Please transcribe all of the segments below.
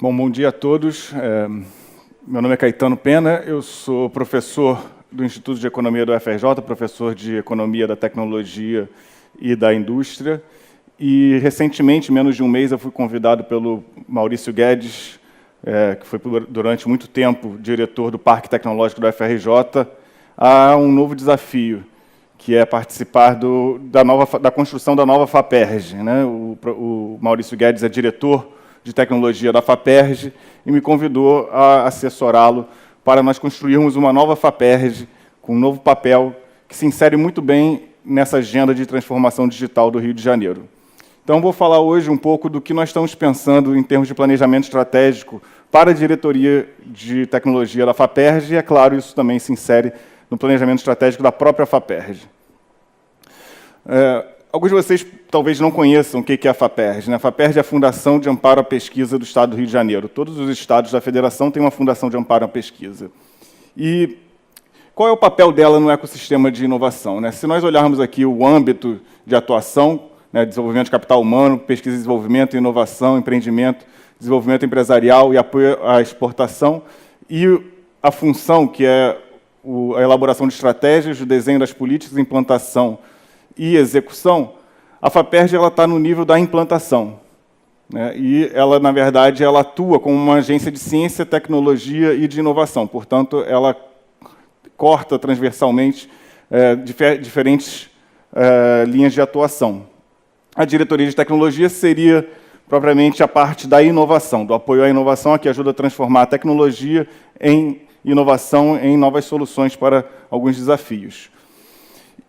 Bom dia a todos. Meu nome é Caetano Pena, eu sou professor do Instituto de Economia do UFRJ, professor de Economia da Tecnologia e da Indústria, e recentemente, menos de um mês, eu fui convidado pelo Maurício Guedes, que foi durante muito tempo diretor do Parque Tecnológico do UFRJ, a um novo desafio, que é participar da construção da nova FAPERJ, né? O Maurício Guedes é diretor de tecnologia da FAPERJ e me convidou a assessorá-lo para nós construirmos uma nova FAPERJ com um novo papel que se insere muito bem nessa agenda de transformação digital do Rio de Janeiro. Então, vou falar hoje um pouco do que nós estamos pensando em termos de planejamento estratégico para a diretoria de tecnologia da FAPERJ e, é claro, isso também se insere no planejamento estratégico da própria FAPERJ. Alguns de vocês talvez não conheçam o que é a FAPERJ, né? A FAPERJ é a Fundação de Amparo à Pesquisa do Estado do Rio de Janeiro. Todos os estados da federação têm uma Fundação de Amparo à Pesquisa. E qual é o papel dela no ecossistema de inovação, né? Se nós olharmos aqui o âmbito de atuação, né, desenvolvimento de capital humano, pesquisa e desenvolvimento, inovação, empreendimento, desenvolvimento empresarial e apoio à exportação, e a função, que é a elaboração de estratégias, o desenho das políticas, implantação e execução, a FAPERJ está no nível da implantação, né? E ela, na verdade, ela atua como uma agência de ciência, tecnologia e de inovação. Portanto, ela corta transversalmente diferentes linhas de atuação. A diretoria de tecnologia seria propriamente a parte da inovação, do apoio à inovação, que ajuda a transformar a tecnologia em inovação, em novas soluções para alguns desafios.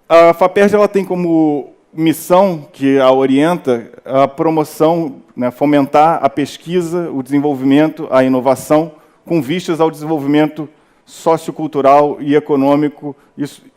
A FAPERJ ela tem como missão, que a orienta, a promoção, né, fomentar a pesquisa, o desenvolvimento, a inovação, com vistas ao desenvolvimento sociocultural e econômico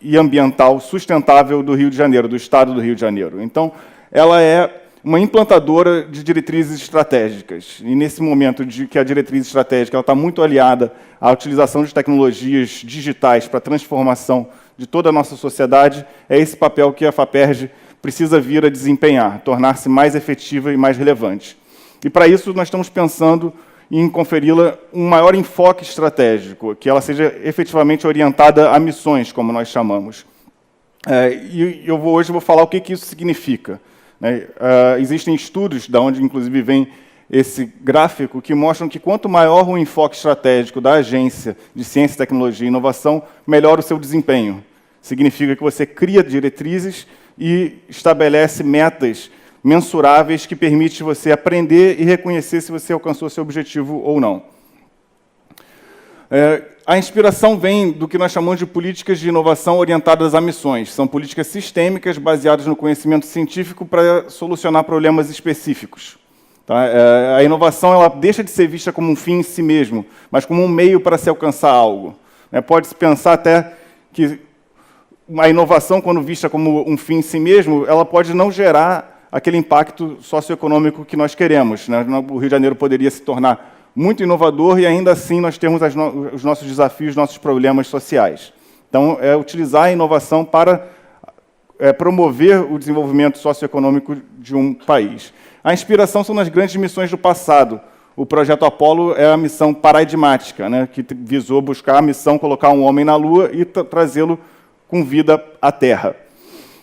e ambiental sustentável do Rio de Janeiro, do Estado do Rio de Janeiro. Então, ela é uma implantadora de diretrizes estratégicas. E, nesse momento de que a diretriz estratégica está muito aliada à utilização de tecnologias digitais para a transformação de toda a nossa sociedade, é esse papel que a FAPERJ precisa vir a desempenhar, tornar-se mais efetiva e mais relevante. E, para isso, nós estamos pensando em conferi-la um maior enfoque estratégico, que ela seja efetivamente orientada a missões, como nós chamamos. E hoje vou falar o que isso significa. Existem estudos, da onde, inclusive, vem esse gráfico, que mostram que quanto maior o enfoque estratégico da Agência de Ciência, Tecnologia e Inovação, melhor o seu desempenho. Significa que você cria diretrizes e estabelece metas mensuráveis que permitem você aprender e reconhecer se você alcançou seu objetivo ou não. A inspiração vem do que nós chamamos de políticas de inovação orientadas a missões. São políticas sistêmicas baseadas no conhecimento científico para solucionar problemas específicos. Tá? A inovação ela deixa de ser vista como um fim em si mesmo, mas como um meio para se alcançar algo. Pode-se pensar até que a inovação, quando vista como um fim em si mesmo, ela pode não gerar aquele impacto socioeconômico que nós queremos, né? O Rio de Janeiro poderia se tornar muito inovador e, ainda assim, nós temos os nossos desafios, nossos problemas sociais. Então, é utilizar a inovação para promover o desenvolvimento socioeconômico de um país. A inspiração são nas grandes missões do passado. O projeto Apollo é a missão paradigmática, né, que visou buscar a missão, colocar um homem na Lua e trazê-lo com vida à Terra.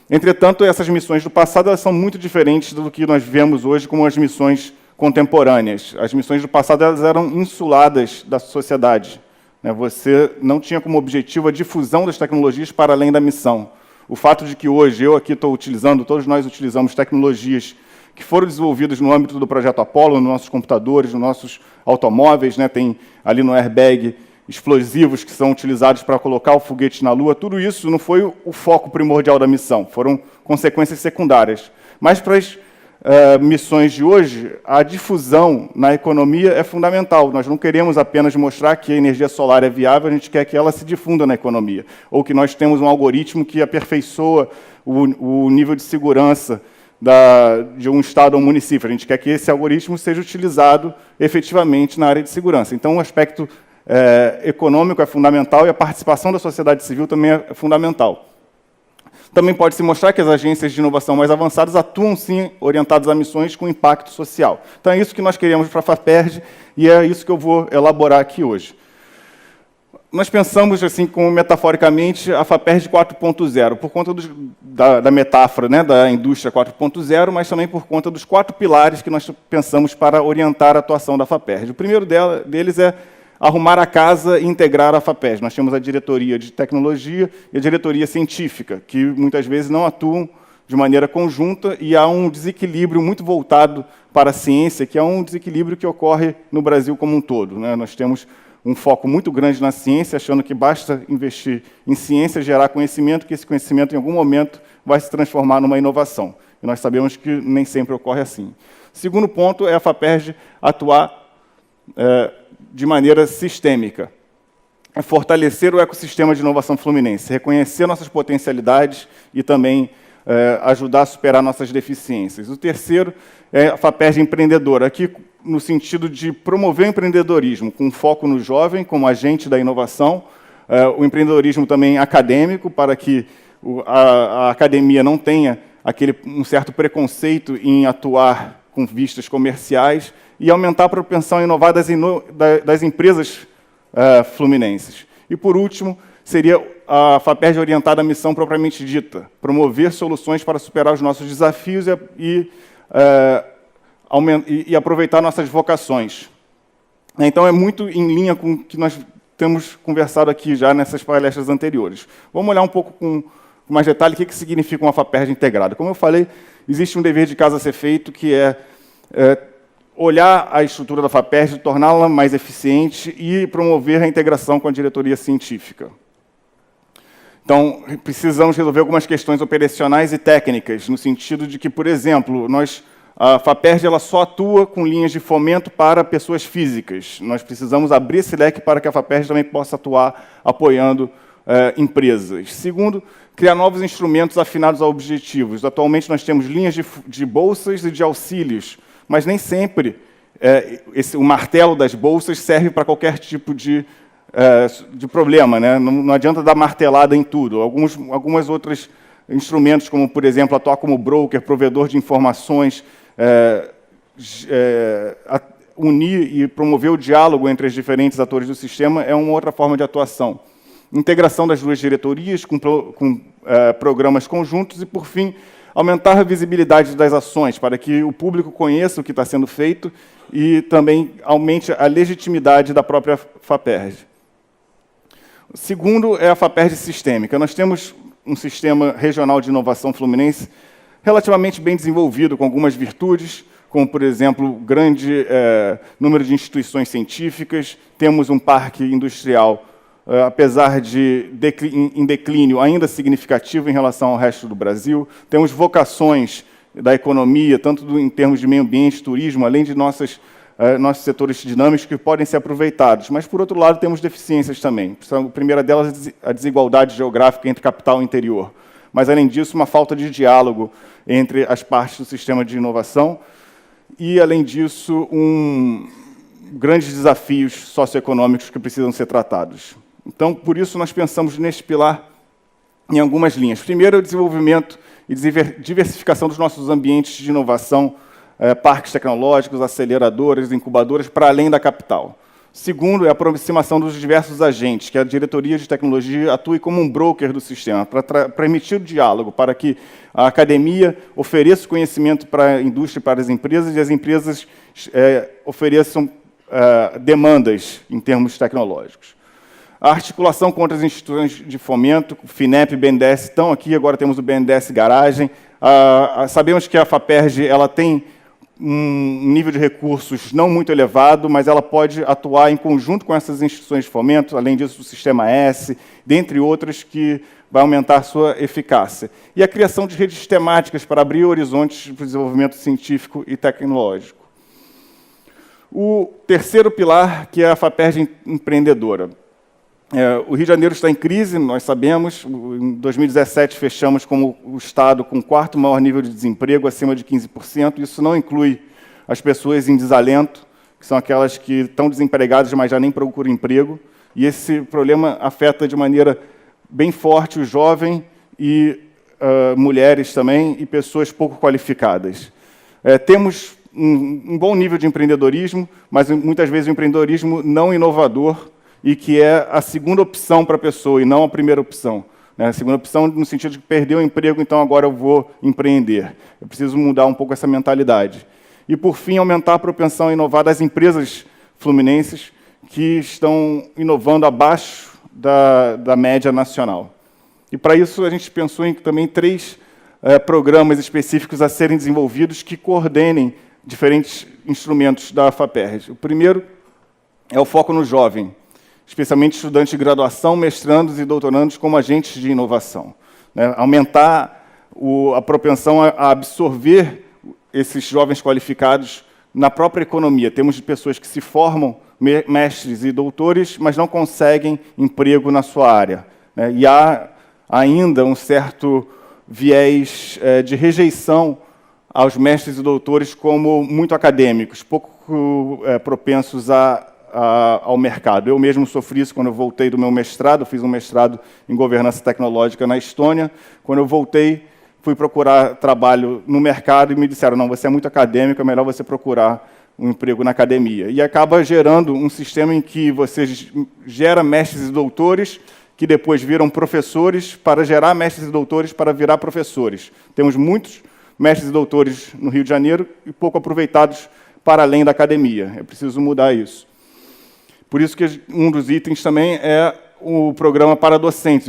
Entretanto, essas missões do passado elas são muito diferentes do que nós vemos hoje como as missões contemporâneas. As missões do passado elas eram insuladas da sociedade. Você não tinha como objetivo a difusão das tecnologias para além da missão. O fato de que hoje eu aqui estou utilizando, todos nós utilizamos tecnologias que foram desenvolvidas no âmbito do projeto Apollo, nos nossos computadores, nos nossos automóveis, né? Tem ali no airbag explosivos que são utilizados para colocar o foguete na Lua. Tudo isso não foi o foco primordial da missão, foram consequências secundárias. Mas para as missões de hoje, a difusão na economia é fundamental. Nós não queremos apenas mostrar que a energia solar é viável, a gente quer que ela se difunda na economia, ou que nós temos um algoritmo que aperfeiçoa o nível de segurança de um estado ou município. A gente quer que esse algoritmo seja utilizado efetivamente na área de segurança. Então, o aspecto econômico é fundamental e a participação da sociedade civil também é fundamental. Também pode-se mostrar que as agências de inovação mais avançadas atuam, sim, orientadas a missões com impacto social. Então, é isso que nós queremos para a FAPERJ e é isso que eu vou elaborar aqui hoje. Nós pensamos, assim, como metaforicamente, a FAPERJ 4.0, por conta da metáfora, né, da indústria 4.0, mas também por conta dos 4 pilares que nós pensamos para orientar a atuação da FAPERJ. O primeiro deles é arrumar a casa e integrar a FAPERJ. Nós temos a diretoria de tecnologia e a diretoria científica, que muitas vezes não atuam de maneira conjunta e há um desequilíbrio muito voltado para a ciência, que é um desequilíbrio que ocorre no Brasil como um todo, né? Nós temos um foco muito grande na ciência, achando que basta investir em ciência, gerar conhecimento, que esse conhecimento, em algum momento, vai se transformar numa inovação. E nós sabemos que nem sempre ocorre assim. Segundo ponto é a FAPERJ atuar de maneira sistêmica. É fortalecer o ecossistema de inovação fluminense, reconhecer nossas potencialidades e também ajudar a superar nossas deficiências. O terceiro é a FAPERJ empreendedora, aqui no sentido de promover o empreendedorismo, com foco no jovem, como agente da inovação, o empreendedorismo também acadêmico, para que a academia não tenha um certo preconceito em atuar com vistas comerciais, e aumentar a propensão a inovar das empresas fluminenses. E, por último, seria a FAPERJ orientada à missão propriamente dita, promover soluções para superar os nossos desafios e aproveitar nossas vocações. Então, é muito em linha com o que nós temos conversado aqui já nessas palestras anteriores. Vamos olhar um pouco com mais detalhe o que significa uma FAPERJ integrada. Como eu falei, existe um dever de casa a ser feito, que é olhar a estrutura da FAPERJ, torná-la mais eficiente e promover a integração com a diretoria científica. Então, precisamos resolver algumas questões operacionais e técnicas, no sentido de que, por exemplo, a FAPERJ ela só atua com linhas de fomento para pessoas físicas. Nós precisamos abrir esse leque para que a FAPERJ também possa atuar apoiando empresas. Segundo, criar novos instrumentos afinados a objetivos. Atualmente, nós temos linhas de bolsas e de auxílios, mas nem sempre o martelo das bolsas serve para qualquer tipo de problema, né? Não adianta dar martelada em tudo. Algumas outros instrumentos, como, por exemplo, atuar como broker, provedor de informações, unir e promover o diálogo entre os diferentes atores do sistema é uma outra forma de atuação. Integração das duas diretorias com programas conjuntos e, por fim, aumentar a visibilidade das ações, para que o público conheça o que está sendo feito e também aumente a legitimidade da própria FAPERJ. O segundo é a FAPERJ sistêmica. Nós temos um sistema regional de inovação fluminense relativamente bem desenvolvido, com algumas virtudes, como, por exemplo, grande número de instituições científicas, temos um parque industrial, apesar de em declínio, ainda significativo em relação ao resto do Brasil, temos vocações da economia, tanto em termos de meio ambiente, turismo, além de nossos setores dinâmicos que podem ser aproveitados. Mas, por outro lado, temos deficiências também. A primeira delas é a desigualdade geográfica entre capital e interior. Mas, além disso, uma falta de diálogo entre as partes do sistema de inovação e, além disso, grandes desafios socioeconômicos que precisam ser tratados. Então, por isso, nós pensamos neste pilar em algumas linhas. Primeiro, é o desenvolvimento e diversificação dos nossos ambientes de inovação, parques tecnológicos, aceleradoras, incubadoras, para além da capital. Segundo, é a aproximação dos diversos agentes, que a diretoria de tecnologia atue como um broker do sistema, para permitir o diálogo, para que a academia ofereça conhecimento para a indústria e para as empresas, e as empresas ofereçam demandas em termos tecnológicos. A articulação com outras instituições de fomento, FINEP e BNDES estão aqui, agora temos o BNDES Garagem. Sabemos que a FAPERJ ela tem um nível de recursos não muito elevado, mas ela pode atuar em conjunto com essas instituições de fomento, além disso o Sistema S, dentre outras, que vai aumentar a sua eficácia. E a criação de redes temáticas para abrir horizontes para o desenvolvimento científico e tecnológico. O terceiro pilar, que é a FAPERJ empreendedora. O Rio de Janeiro está em crise, nós sabemos. Em 2017, fechamos como o Estado com o quarto maior nível de desemprego, acima de 15%. Isso não inclui as pessoas em desalento, que são aquelas que estão desempregadas, mas já nem procuram emprego. E esse problema afeta de maneira bem forte o jovem e mulheres também e pessoas pouco qualificadas. Temos um bom nível de empreendedorismo, mas muitas vezes o empreendedorismo não inovador e que é a segunda opção para a pessoa e não a primeira opção. A segunda opção no sentido de perder o emprego, então agora eu vou empreender. Eu preciso mudar um pouco essa mentalidade. E, por fim, aumentar a propensão a inovar das empresas fluminenses que estão inovando abaixo da média nacional. E, para isso, a gente pensou em também 3 programas específicos a serem desenvolvidos que coordenem diferentes instrumentos da FAPERJ. O primeiro é o foco no jovem, especialmente estudantes de graduação, mestrandos e doutorandos como agentes de inovação. Aumentar a propensão a absorver esses jovens qualificados na própria economia. Temos pessoas que se formam mestres e doutores, mas não conseguem emprego na sua área. E há ainda um certo viés de rejeição aos mestres e doutores como muito acadêmicos, pouco propensos ao mercado. Eu mesmo sofri isso quando eu voltei do meu mestrado, fiz um mestrado em governança tecnológica na Estônia. Quando eu voltei, fui procurar trabalho no mercado e me disseram, não, você é muito acadêmico, é melhor você procurar um emprego na academia. E acaba gerando um sistema em que você gera mestres e doutores, que depois viram professores para gerar mestres e doutores para virar professores. Temos muitos mestres e doutores no Rio de Janeiro e pouco aproveitados para além da academia. É preciso mudar isso. Por isso que um dos itens também é o programa para docentes,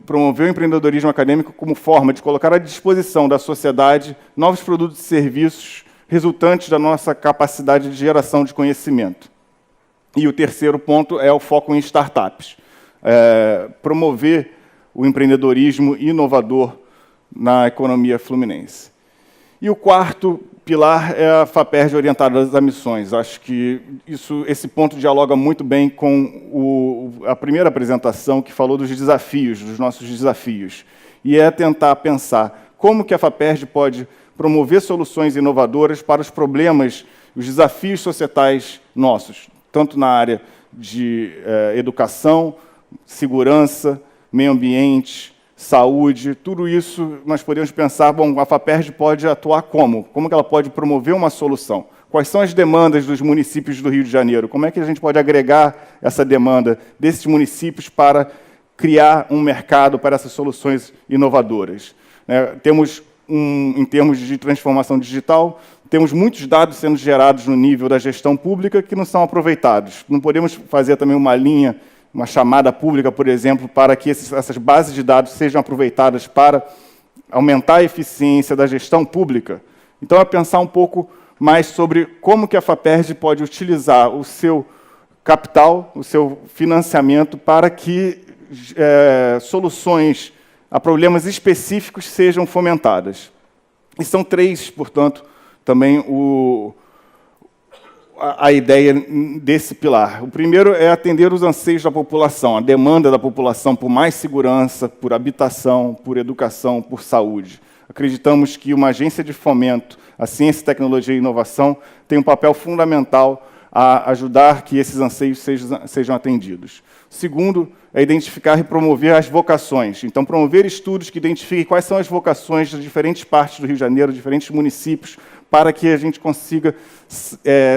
promover o empreendedorismo acadêmico como forma de colocar à disposição da sociedade novos produtos e serviços resultantes da nossa capacidade de geração de conhecimento. E o terceiro ponto é o foco em startups. Promover o empreendedorismo inovador na economia fluminense. E o quarto pilar é a FAPERJ orientada às missões. Acho que esse ponto dialoga muito bem com a primeira apresentação, que falou dos desafios, dos nossos desafios. E é tentar pensar como que a FAPERJ pode promover soluções inovadoras para os problemas, os desafios societais nossos, tanto na área de educação, segurança, meio ambiente, saúde, tudo isso nós podemos pensar, bom, a FAPERJ pode atuar como? Como que ela pode promover uma solução? Quais são as demandas dos municípios do Rio de Janeiro? Como é que a gente pode agregar essa demanda desses municípios para criar um mercado para essas soluções inovadoras? Temos, em termos de transformação digital, temos muitos dados sendo gerados no nível da gestão pública que não são aproveitados. Não podemos fazer também uma chamada pública, por exemplo, para que essas bases de dados sejam aproveitadas para aumentar a eficiência da gestão pública. Então, é pensar um pouco mais sobre como que a FAPERJ pode utilizar o seu capital, o seu financiamento, para que soluções a problemas específicos sejam fomentadas. E são 3, portanto, também a ideia desse pilar. O primeiro é atender os anseios da população, a demanda da população por mais segurança, por habitação, por educação, por saúde. Acreditamos que uma agência de fomento à ciência, tecnologia e inovação tem um papel fundamental a ajudar que esses anseios sejam atendidos. O segundo é identificar e promover as vocações. Então, promover estudos que identifiquem quais são as vocações de diferentes partes do Rio de Janeiro, diferentes municípios, para que a gente consiga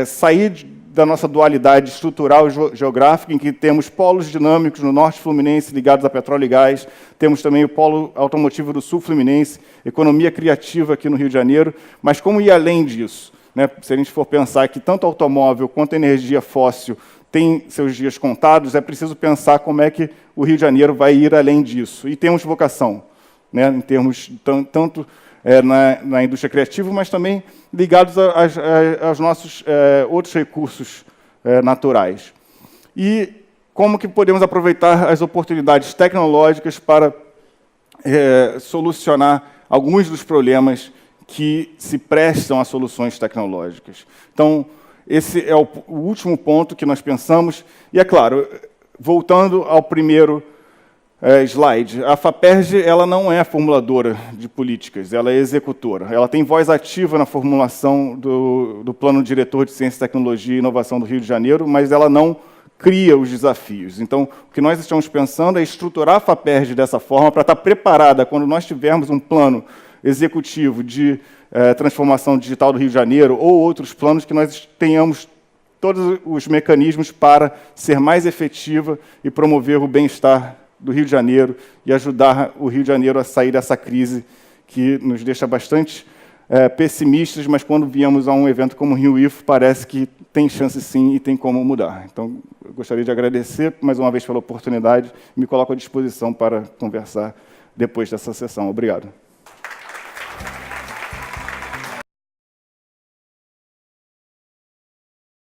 sair da nossa dualidade estrutural e geográfica, em que temos polos dinâmicos no norte fluminense ligados a petróleo e gás, temos também o polo automotivo do sul fluminense, economia criativa aqui no Rio de Janeiro, mas como ir além disso? Se a gente for pensar que tanto automóvel quanto energia fóssil tem seus dias contados, é preciso pensar como é que o Rio de Janeiro vai ir além disso. E temos vocação, em termos tanto na indústria criativa, mas também ligados aos nossos outros recursos naturais. E como que podemos aproveitar as oportunidades tecnológicas para solucionar alguns dos problemas que se prestam a soluções tecnológicas. Então, esse é o último ponto que nós pensamos. E, é claro, voltando ao primeiro slide, a FAPERJ ela não é formuladora de políticas, ela é executora. Ela tem voz ativa na formulação do Plano Diretor de Ciência, Tecnologia e Inovação do Rio de Janeiro, mas ela não cria os desafios. Então, o que nós estamos pensando é estruturar a FAPERJ dessa forma para estar preparada quando nós tivermos um plano executivo de transformação digital do Rio de Janeiro ou outros planos, que nós tenhamos todos os mecanismos para ser mais efetiva e promover o bem-estar do Rio de Janeiro e ajudar o Rio de Janeiro a sair dessa crise que nos deixa bastante pessimistas, mas quando viemos a um evento como o Rio IFO, parece que tem chance sim e tem como mudar. Então, eu gostaria de agradecer mais uma vez pela oportunidade e me coloco à disposição para conversar depois dessa sessão. Obrigado.